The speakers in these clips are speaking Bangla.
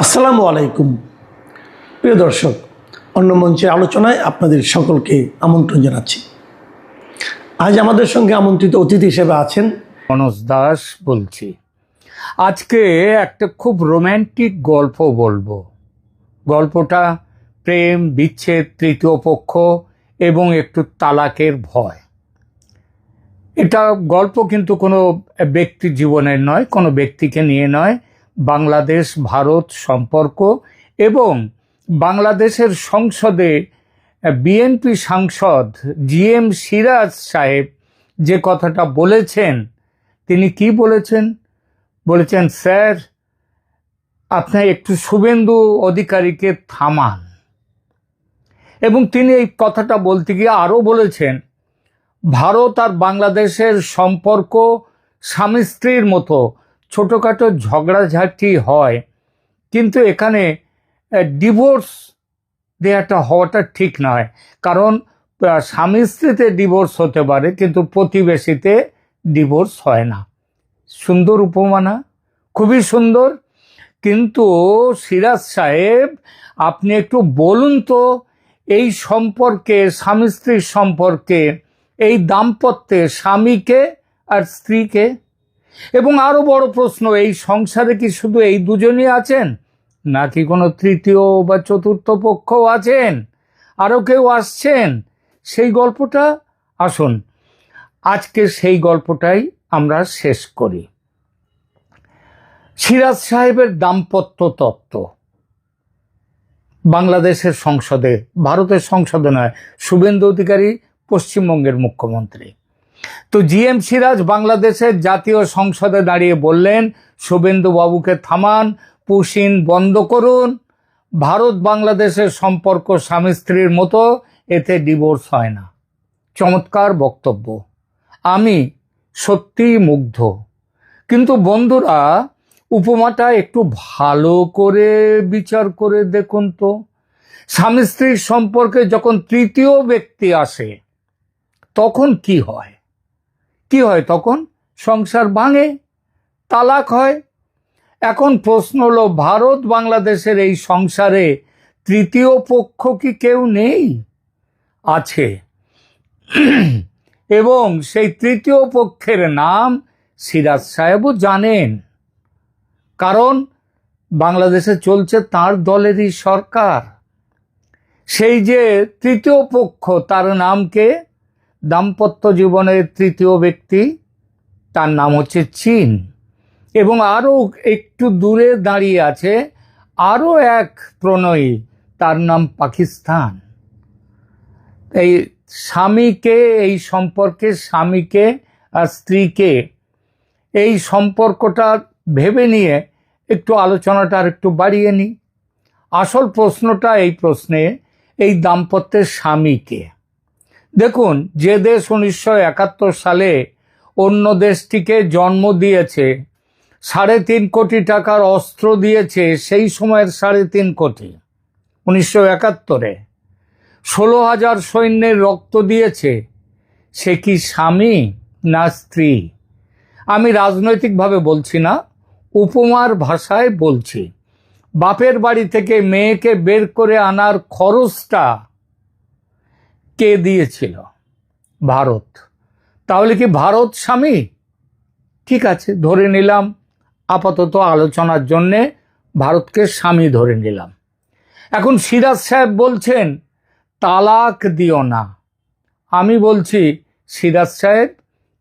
আসসালামু আলাইকুম প্রিয় দর্শক, অন্য মঞ্চে আলোচনায় আপনাদের সকলকে আমন্ত্রণ জানাচ্ছি। আজ আমাদের সঙ্গে আমন্ত্রিত অতিথি হিসেবে আছেন মনোজ দাস বলছি। আজকে একটা খুব রোম্যান্টিক গল্প বলবো। গল্পটা প্রেম, বিচ্ছেদ, তৃতীয় পক্ষ এবং একটু তালাকের ভয়। এটা গল্প কিন্তু কোনো ব্যক্তির জীবনের নয়, কোনো ব্যক্তিকে নিয়ে নয়। বাংলাদেশ ভারত সম্পর্ক এবং বাংলাদেশের সংসদে বিএনপি সাংসদ জিএম সিরাজ সাহেব যে কথাটা বলেছেন, তিনি কি বলেছেন? বলেছেন, স্যার আপনি একটু শুভেন্দু অধিকারীকে থামান। এবং তিনি এই কথাটা বলতে গিয়ে আরও বলেছেন, ভারত আর বাংলাদেশের সম্পর্ক স্বামী স্ত্রীর মতো, ছোটোখাটো ঝগড়াঝাটি হয়, কিন্তু এখানে ডিভোর্স দেওয়াটা হওয়াটা ঠিক নয়। কারণ স্বামী স্ত্রীতে ডিভোর্স হতে পারে, কিন্তু প্রতিবেশীতে ডিভোর্স হয় না। সুন্দর উপমানা, খুবই সুন্দর। কিন্তু সিরাজ সাহেব, আপনি একটু বলুন তো, এই সম্পর্কে, স্বামী স্ত্রীর সম্পর্কে, এই দাম্পত্যে স্বামীকে আর স্ত্রীকে, এবং আরো বড় প্রশ্ন, এই সংসারে কি শুধু এই দুজনই আছেন, নাকি কোনো তৃতীয় বা চতুর্থ পক্ষ আছেন, আরো কেউ আসছেন? সেই গল্পটা আসুন আজকে সেই গল্পটাই আমরা শেষ করি। সিরাজ সাহেবের দাম্পত্য তত্ত্ব বাংলাদেশের সংসদে, ভারতের সংসদে নয়, শুভেন্দু অধিকারী পশ্চিমবঙ্গের মুখ্যমন্ত্রী। তো জিএম সিরাজ বাংলাদেশের জাতীয় সংসদে দাঁড়িয়ে বললেন, শুভেন্দু বাবুকে থামান, পুশিন বন্ধ করুন। ভারত বাংলাদেশের সম্পর্ক স্বামী স্ত্রীর মতো, এতে ডিভোর্স হয় না। চমৎকার বক্তব্য, আমি সত্যিই মুগ্ধ। কিন্তু বন্ধুরা, উপমাটা একটু ভালো করে বিচার করে দেখুন তো। স্বামী স্ত্রীর সম্পর্কে যখন তৃতীয় ব্যক্তি আসে, তখন কি হয়? কি হয় তখন? সংসার ভাঙে, তালাক হয়। এখন প্রশ্ন হলো, ভারত বাংলাদেশের এই সংসারে তৃতীয় পক্ষ কি কেউ নেই? আছে। এবং সেই তৃতীয় পক্ষের নাম সিরাজ সাহেবও জানেন, কারণ বাংলাদেশে চলছে তার দলেরই সরকার। সেই যে তৃতীয় পক্ষ, তার নামকে, দাম্পত্য জীবনের তৃতীয় ব্যক্তি, তার নাম হচ্ছে চীন। এবং আরও একটু দূরে দাঁড়িয়ে আছে আরও এক প্রণয়ী, তার নাম পাকিস্তান। এই স্বামীকে, এই সম্পর্কে স্বামীকে আর স্ত্রীকে, এই সম্পর্কটা ভেবে নিয়ে একটু আলোচনাটা আর একটু বাড়িয়ে নিই। আসল প্রশ্নটা এই প্রশ্নে, এই দাম্পত্যের স্বামীকে। দেখুন, যে দেশ 1971 সালে অন্য দেশটিকে জন্ম দিয়েছে, 3.5 কোটি টাকার অস্ত্র দিয়েছে, সেই সময়ের 3.5 কোটি, 1971-এ 16,000 সৈন্যের রক্ত দিয়েছে, সে কি স্বামী না স্ত্রী? আমি রাজনৈতিকভাবে বলছি না, উপমার ভাষায় বলছি। বাপের বাড়ি থেকে মেয়েকে বের করে আনার খরচটা কে দিয়েছিল? ভারত। তাহলে কি ভারত স্বামী? ঠিক আছে, ধরে নিলাম, আপাতত আলোচনার জন্যে ভারতকে স্বামী ধরে নিলাম। এখন সিরাজ সাহেব বলছেন, তালাক দিও না। আমি বলছি, সিরাজ সাহেব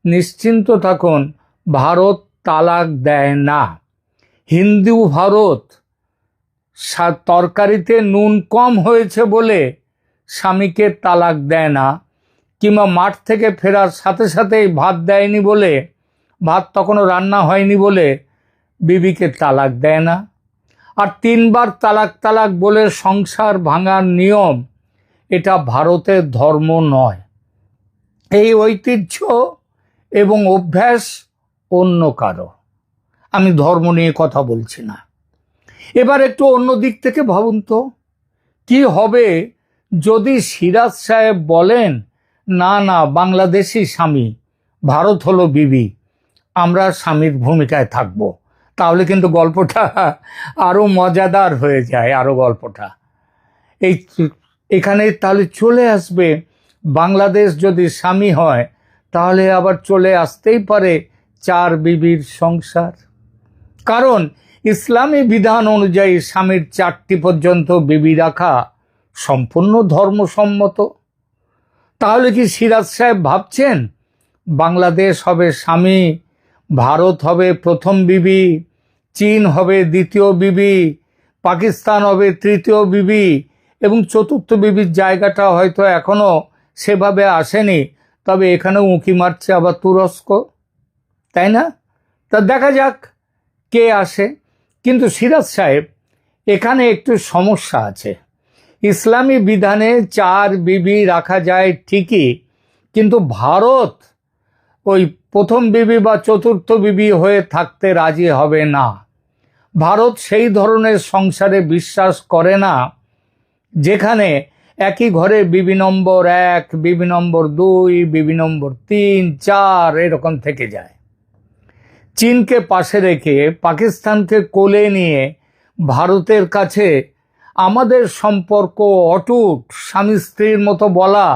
নিশ্চিন্ত থাকুন, ভারত তালাক দেয় না। হিন্দু ভারত তরকারিতে নুন কম হয়েছে বলে স্বামীকে তালাক দেয় না, কিংবা মাঠ থেকে ফেরার সাথে সাথেই ভাত দেয়নি বলে, ভাত তখনও রান্না হয়নি বলে বিবিকে তালাক দেয় না। আর 3 বার তালাক তালাক বলে সংসার ভাঙার নিয়ম, এটা ভারতের ধর্ম নয়। এই ঐতিহ্য এবং অভ্যাস অন্য কারো। আমি ধর্ম নিয়ে কথা বলছি না। এবার একটু অন্য দিক থেকে ভাবুন তো, কি হবে যদি সিরাজ সাহেব বলেন, না না, বাংলাদেশি স্বামী, ভারত হলো বিবি, আমরা স্বামীর ভূমিকায় থাকব। তাহলে কিন্তু গল্পটা আরও মজাদার হয়ে যায়, আরও গল্পটা এই এখানে তাহলে চলে আসবে। বাংলাদেশ যদি স্বামী হয় তাহলে আবার চলে আসতেই পারে 4 বিবির সংসার। কারণ ইসলামী বিধান অনুযায়ী স্বামীর 4টি পর্যন্ত বিবি রাখা সম্পূর্ণ ধর্মসম্মত। তাহলে কি সিরাজ সাহেব ভাবছেন বাংলাদেশ হবে স্বামী, ভারত হবে প্রথম বিবি, চীন হবে দ্বিতীয় বিবি, পাকিস্তান হবে তৃতীয় বিবি, এবং চতুর্থ বিবির জায়গাটা হয়তো এখনো সেভাবে আসেনি, তবে এখানে উঁকি মারছে আবার তুরস্ক, তাই না? তা দেখা যাক কে আসে। কিন্তু সিরাজ সাহেব, এখানে একটু সমস্যা আছে। ইসলামী বিধানে 4 বিবি রাখা যায় ঠিকই, কিন্তু ভারত ওই প্রথম বিবি বা চতুর্থ বিবি হয়ে থাকতে রাজি হবে না। ভারত সেই ধরনের সংসারে বিশ্বাস করে না যেখানে একই ঘরে বিবি নম্বর 1, বিবি নম্বর 2, বিবি নম্বর 3, 4 এরকম থেকে যায়। চীনকে পাশে রেখে পাকিস্তানকে কোলে নিয়ে ভারতের কাছে আমাদের সম্পর্ক অটুট, স্বামী স্ত্রীর মতো বলা,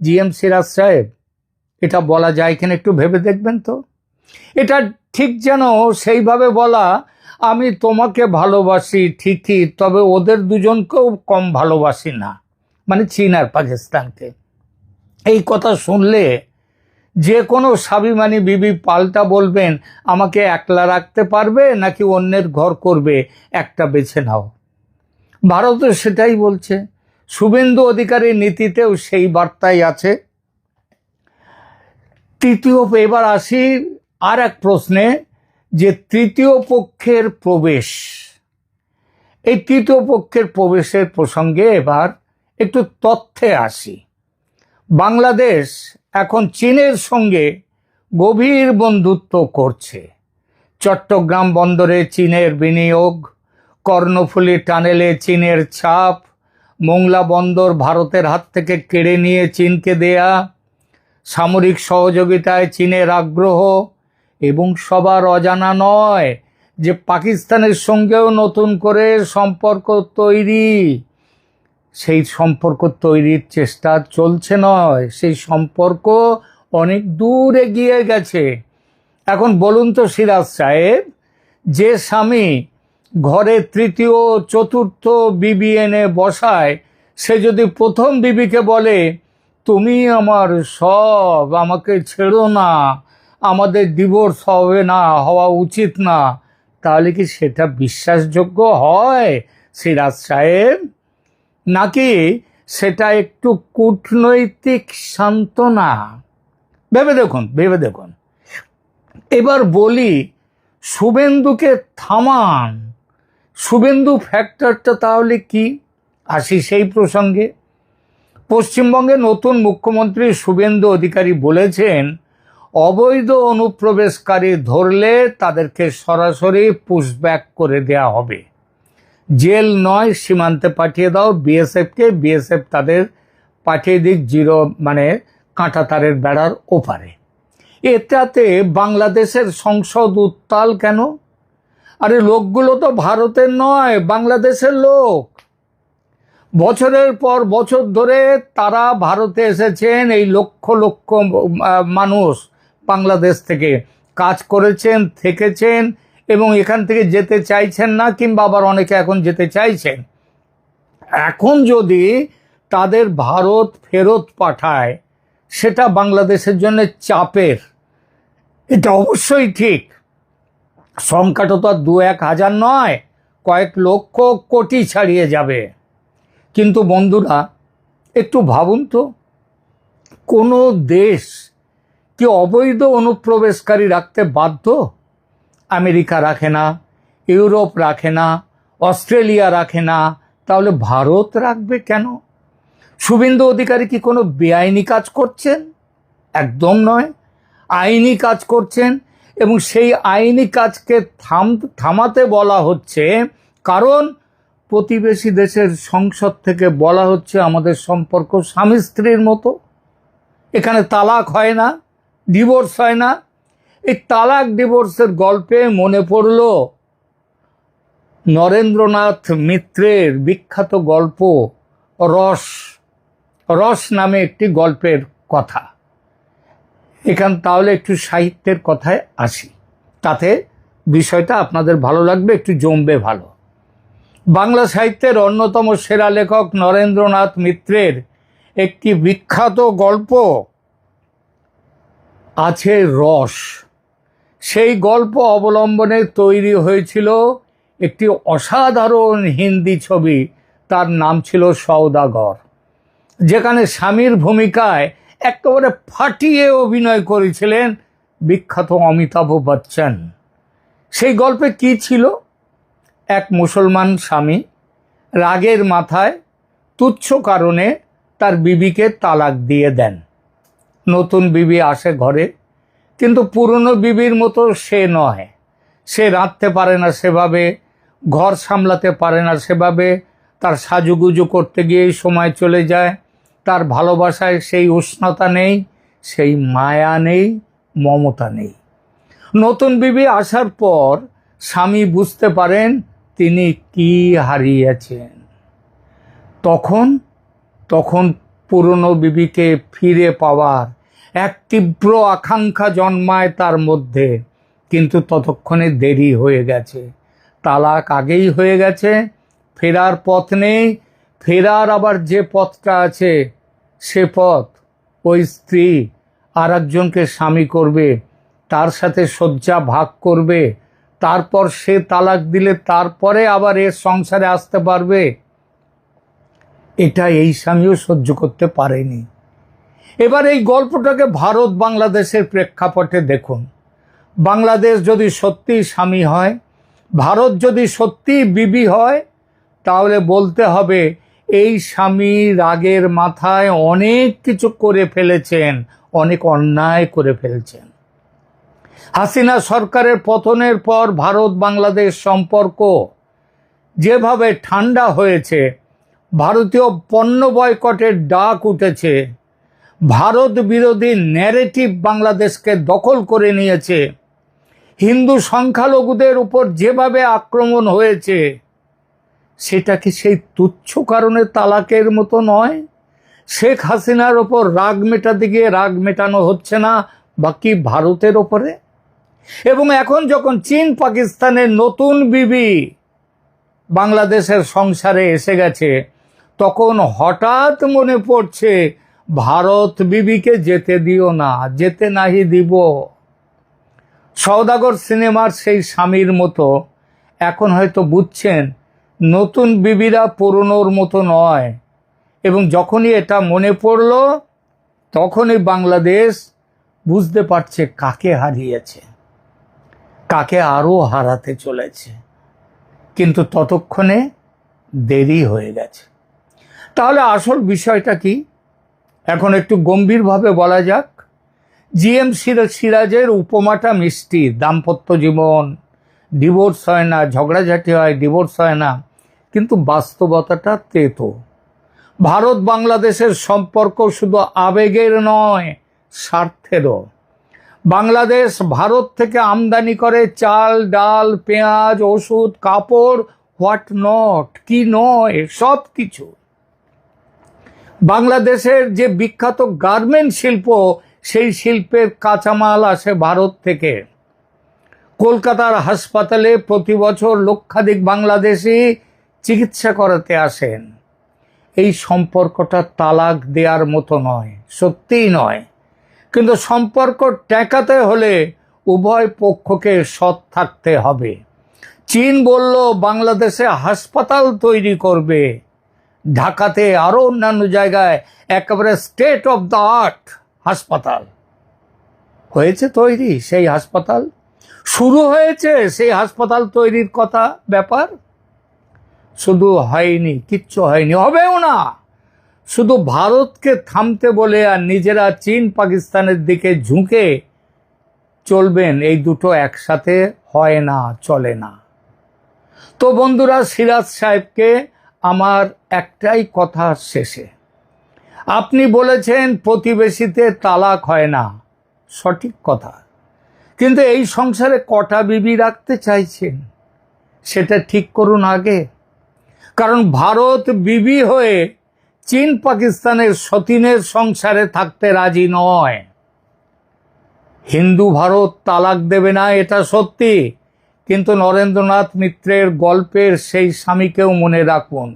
জিএম সিরাজ সাহেব, এটা বলা যায় কিনা একটু ভেবে দেখবেন তো। এটা ঠিক যেন সেইভাবে বলা, আমি তোমাকে ভালোবাসি ঠিকই, তবে ওদের দুজনকেও কম ভালোবাসি না, মানে চীন আর পাকিস্তানকে। এই কথা শুনলে যে কোনো স্বাভিমানী বিবি পাল্টা বলবেন, আমাকে একলা রাখতে পারবে নাকি অন্যের ঘর করবে, একটা বেছে নাও। ভারতও সেটাই বলছে। শুভেন্দু অধিকারীর নীতিতেও সেই বার্তাই আছে। এবার আসি আর এক প্রশ্নে, যে তৃতীয় পক্ষের প্রবেশ, এই তৃতীয় পক্ষের প্রবেশের প্রসঙ্গে এবার একটু তথ্যে আসি। বাংলাদেশ এখন চীনের সঙ্গে গভীর বন্ধুত্ব করছে। চট্টগ্রাম বন্দরে চীনের বিনিয়োগ, কর্ণফুলী টানেলে চীনের ছাপ, মোংলা বন্দর ভারতের হাত থেকে কেড়ে নিয়ে চীনকে দেয়া, সামরিক সহযোগিতায় চীনের আগ্রহ, এবং সবার অজানা নয় যে পাকিস্তানের সঙ্গেও নতুন করে সম্পর্ক তৈরি। সেই সম্পর্ক তৈরির চেষ্টা চলছে নয়, সেই সম্পর্ক অনেক দূর এগিয়ে গেছে। এখন বলুন তো সিরাজ সাহেব, যে স্বামী ঘরে তৃতীয় চতুর্থ বিবি এনে বসায়, সে যদি প্রথম বিবিকে বলে তুমি আমার সব, আমাকে ছেড়ো না, আমাদের ডিভোর্স হবে না, হওয়া উচিত না, তাহলে কি সেটা বিশ্বাসযোগ্য হয় সিরাজ সাহেব? নাকি সেটা একটু কূটনৈতিক সান্ত্বনা? ভেবে দেখুন, ভেবে দেখুন। এবার বলি, শুভেন্দুকে থামান। শুভেন্দু ফ্যাক্টরটা তাহলে কি? আসি সেই প্রসঙ্গে। পশ্চিমবঙ্গে নতুন মুখ্যমন্ত্রী শুভেন্দু অধিকারী বলেছেন, অবৈধ অনুপ্রবেশকারী ধরলে তাদেরকে সরাসরি পুশব্যাক করে দেয়া হবে, জেল নয়, সীমান্তে পাঠিয়ে দাও বিএসএফকে, বিএসএফ তাদের পাঠিয়ে দিক মানে কাঁটাতারের বেড়ার ওপারে। এটাতে বাংলাদেশের সংসদ উত্তাল কেন? আরে লোকগুলো তো ভারতের নয়, বাংলাদেশের লোক। বছরের পর বছর ধরে তারা ভারতে এসেছেন, এই লক্ষ লক্ষ মানুষ বাংলাদেশ থেকে কাজ করেছেন, থেকেছেন, এবং এখান থেকে যেতে চাইছেন না, কিংবা আবার অনেকে এখন যেতে চাইছেন। এখন যদি তাদের ভারত ফেরত পাঠায়, সেটা বাংলাদেশের জন্য চাপের। এটা অবশ্যই ঠিক। সংখ্যাটা তো আর 2-1 হাজার নয়, কয়েক লক্ষ কোটি ছাড়িয়ে যাবে। কিন্তু বন্ধুরা, একটু ভাবুন তো, কোনো দেশ কি অবৈধ অনুপ্রবেশকারী রাখতে বাধ্য? আমেরিকা রাখে না, ইউরোপ রাখে না, অস্ট্রেলিয়া রাখে না, তাহলে ভারত রাখবে কেন? শুভেন্দু অধিকারী কি কোনো বেআইনি কাজ করছেন? একদম নয়, আইনি কাজ করছেন। এবং সেই আইনি কাজকে থামাতে বলা হচ্ছে, কারণ প্রতিবেশী দেশের সংসদ থেকে বলা হচ্ছে আমাদের সম্পর্ক স্বামী স্ত্রীর মতো, এখানে তালাক হয় না, ডিভোর্স হয় না। এই তালাক ডিভোর্সের গল্পে মনে পড়ল নরেন্দ্রনাথ মিত্রের বিখ্যাত গল্প রস রস নামে একটি গল্পের কথা। তাহলে একটু সাহিত্যের কথায় আসি, তাতে বিষয়টা আপনাদের ভালো লাগবে, একটু জমবে ভালো। বাংলা সাহিত্যের অন্যতম সেরা লেখক নরেন্দ্রনাথ মিত্রের একটি বিখ্যাত গল্প আছে রস। সেই গল্প অবলম্বনে তৈরি হয়েছিল একটি অসাধারণ হিন্দি ছবি, তার নাম ছিল সওদাগর, যেখানে স্বামীর ভূমিকায় একেবারে ফাটিয়ে অভিনয় করেছিলেন বিখ্যাত অমিতাভ বচ্চন। সেই গল্পে কি ছিল? এক মুসলমান স্বামী রাগের মাথায় তুচ্ছ কারণে তার বিবিকে তালাক দিয়ে দেন। নতুন বিবি আসে ঘরে, কিন্তু পুরনো বিবির মতো সে নয়। সে রাঁধতে পারে না সেভাবে, ঘর সামলাতে পারে না সেভাবে, তার সাজুগুজু করতে গিয়েই সময় চলে যায়। তার ভালোবাসায় সেই উষ্ণতা নেই, সেই মায়া নেই, মমতা নেই। নতুন বিবি আসার পর স্বামী বুঝতে পারেন তিনি কি হারিয়েছেন। তখন পুরনো বিবিকে ফিরে পাওয়ার এক তীব্র আকাঙ্ক্ষা জন্মায় তার মধ্যে, কিন্তু ততক্ষণে দেরি হয়ে গেছে, তালাক আগেই হয়ে গেছে, ফেরার পথ নেই। ফেরার আবার যে পথটা আছে, সে পথ ওই স্ত্রী আর একজনকে স্বামী করবে, তার সাথে শয্যা ভাগ করবে, তারপর সে তালাক দিলে তারপরে আবার এর সংসারে আসতে পারবে। এটা এই স্বামীও সহ্য করতে পারেনি। এবার এই গল্পটাকে ভারত বাংলাদেশের প্রেক্ষাপটে দেখুন। বাংলাদেশ যদি সত্যি স্বামী হয়, ভারত যদি সত্যি বিবি হয়, তাহলে বলতে হবে এই স্বামী রাগের মাথায় অনেক কিছু করে ফেলেছেন, অনেক অন্যায় করে ফেলছেন। হাসিনা সরকারের পতনের পর ভারত বাংলাদেশ সম্পর্ক যেভাবে ঠান্ডা হয়েছে, ভারতীয় পণ্য বয়কটের ডাক উঠেছে, ভারত বিরোধী ন্যারেটিভ বাংলাদেশকে দখল করে নিয়েছে, হিন্দু সংখ্যালঘুদের উপর যেভাবে আক্রমণ হয়েছে, সেটা কি সেই তুচ্ছ কারণে তালাকের মতো নয়? শেখ হাসিনার ওপর রাগ মেটাতে গিয়ে রাগ মেটানো হচ্ছে না বাকি ভারতের ওপরে? এবং এখন যখন চীন পাকিস্তানের নতুন বিবি বাংলাদেশের সংসারে এসে গেছে, তখন হঠাৎ মনে পড়ছে ভারত বিবিকে যেতে দিও না, যেতে নাহি দিব। সওদাগর সিনেমার সেই স্বামীর মতো এখন হয়তো বুঝছেন নতুন বিবিরা পুরনোর মতো নয়, এবং যখনই এটা মনে পড়ল তখনই বাংলাদেশ বুঝতে পারছে কাকে হারিয়েছে, কাকে আরও হারাতে চলেছে, কিন্তু ততক্ষণে দেরি হয়ে গেছে। তাহলে আসল বিষয়টা কি? এখন একটু গম্ভীরভাবে বলা যাক। জিএম সিরাজের উপমাটা মিষ্টি, দাম্পত্য জীবন, ডিভোর্স হয় না, ঝগড়াঝাটি হয়, ডিভোর্স হয় না, কিন্তু বাস্তবতাটা তেতো। ভারত বাংলাদেশের সম্পর্ক শুধু আবেগের নয়, স্বার্থেরও। বাংলাদেশ ভারত থেকে আমদানি করে চাল, ডাল, পেঁয়াজ, ওষুধ, কাপড়, হোয়াট নট, কি নয়, সব কিছু। বাংলাদেশের যে বিখ্যাত গার্মেন্ট শিল্প, সেই শিল্পের কাঁচামাল আসে ভারত থেকে। কলকাতার হাসপাতালে প্রতি বছর লক্ষাধিক বাংলাদেশি চিকিৎসা করাতে আসেন। এই সম্পর্কটা তালাক দেওয়ার মতো নয়, সত্যিই নয়, কিন্তু সম্পর্ক টেকাতে হলে উভয় পক্ষকে সৎ থাকতে হবে। চীন বলল বাংলাদেশে হাসপাতাল তৈরি করবে, ঢাকাতে আরো অন্যান্য জায়গায় একেবারে স্টেট অফ দ্য আর্ট হাসপাতাল হয়েছে তৈরি। সেই হাসপাতাল শুরু হয়েছে, সেই হাসপাতাল তৈরির কথা ব্যাপার শুধু হয়নি, কিচ্ছু হয়নি, হবেও না। শুধু ভারতকে থামতে বলে আর নিজেরা চীন পাকিস্তানের দিকে ঝুঁকে চলবেন, এই দুটো একসাথে হয় না, চলে না। তো বন্ধুরা, সিরাজ সাহেবকে আমার একটাই কথা শেষে, আপনি বলেছেন প্রতিবেশীতে তালাক হয় না, সঠিক কথা, কিন্তু এই সংসারে কটা বিবি রাখতে চাইছেন সেটা ঠিক করুন আগে। কারণ ভারত বিবি হয়ে চীন পাকিস্তানের সতীনের সংসারে থাকতে রাজি নয়। হিন্দু ভারত তালাক দেবে না, এটা সত্যি, কিন্তু নরেন্দ্রনাথ মিত্রের গল্পের সেই স্বামীকেও মনে রাখুন,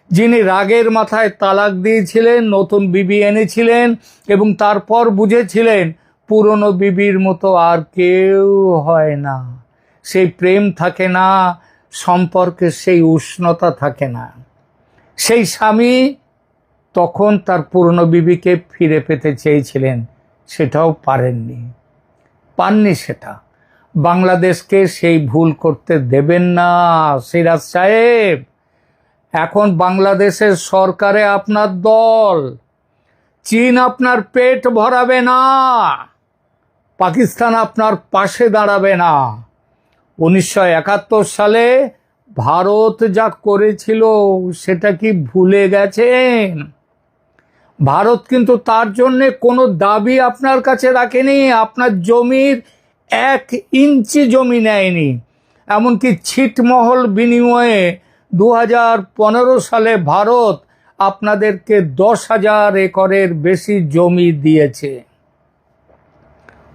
যিনি রাগের মাথায় তালাক দিয়েছিলেন, নতুন বিবি এনেছিলেন এবং তারপর বুঝেছিলেন পুরনো বিবির মতো আর কেউ হয় না। সেই প্রেম থাকে না, সম্পর্কের সেই উষ্ণতা থাকে না। সেই স্বামী তখন তার পুরনো বিবিকে ফিরে পেতে চেয়েছিলেন, সেটাও পাননি সেটা। বাংলাদেশকে সেই ভুল করতে দেবেন না সিরাজ সাহেব। এখন বাংলাদেশের সরকারে আপনার দল, চীন আপনার পেট ভরাবে না, পাকিস্তান আপনার পাশে দাঁড়াবে না। 1971 সালে ভারত যা করেছিল সেটা কি ভুলে গেছেন? ভারত কিন্তু তার জন্যে কোনো দাবি আপনার কাছে রাখেনি, আপনার জমির 1 ইঞ্চি জমি নেয়নি। এমনকি ছিটমহল বিনিময়ে 2015 সালে ভারত আপনাদেরকে 10,000 একরের বেশি জমি দিয়েছে।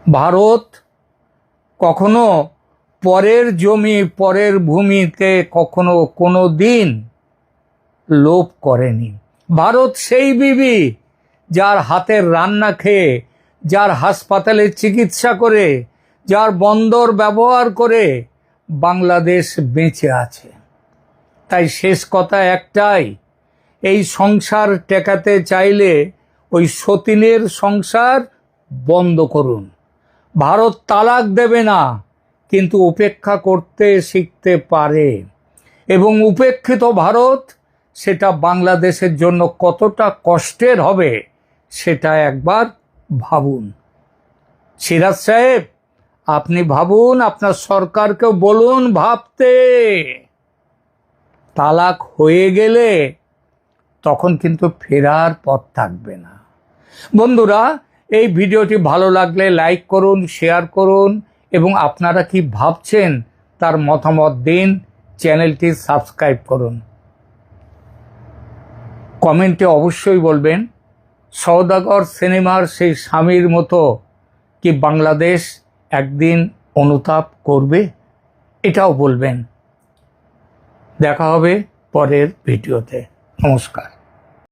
ভারত কখনো পরের জমি, পরের ভূমিতে কখনো কোনো দিন লোভ করেনি। ভারত সেই বিবি যার হাতের রান্না খেয়ে, যার হাসপাতালে চিকিৎসা করে, যার বন্দর ব্যবহার করে বাংলাদেশ বেঁচে আছে। তাই শেষ কথা একটাই, এই সংসার টেকাতে চাইলে ওই সতীনের সংসার বন্ধ করুন। ভারত তালাক দেবে না, কিন্তু উপেক্ষা করতে শিখতে পারে, এবং উপেক্ষিত ভারত সেটা বাংলাদেশের জন্য কতটা কষ্টের হবে সেটা একবার ভাবুন। সিরাজ সাহেব, আপনি ভাবুন, আপনার সরকারকেও বলুন ভাবতে। তালাক হয়ে গেলে তখন কিন্তু ফেরার পথ থাকবে না। বন্ধুরা, এই ভিডিওটি ভালো লাগলে লাইক করুন, শেয়ার করুন এবং আপনারা কি ভাবছেন তার মতামত দিন। চ্যানেলটি সাবস্ক্রাইব করুন। কমেন্টে অবশ্যই বলবেন সওদাগর সিনেমার সেই স্বামীর মতো কি বাংলাদেশ একদিন অনুতাপ করবে, এটাও বলবেন। দেখা হবে পরের ভিডিওতে। নমস্কার।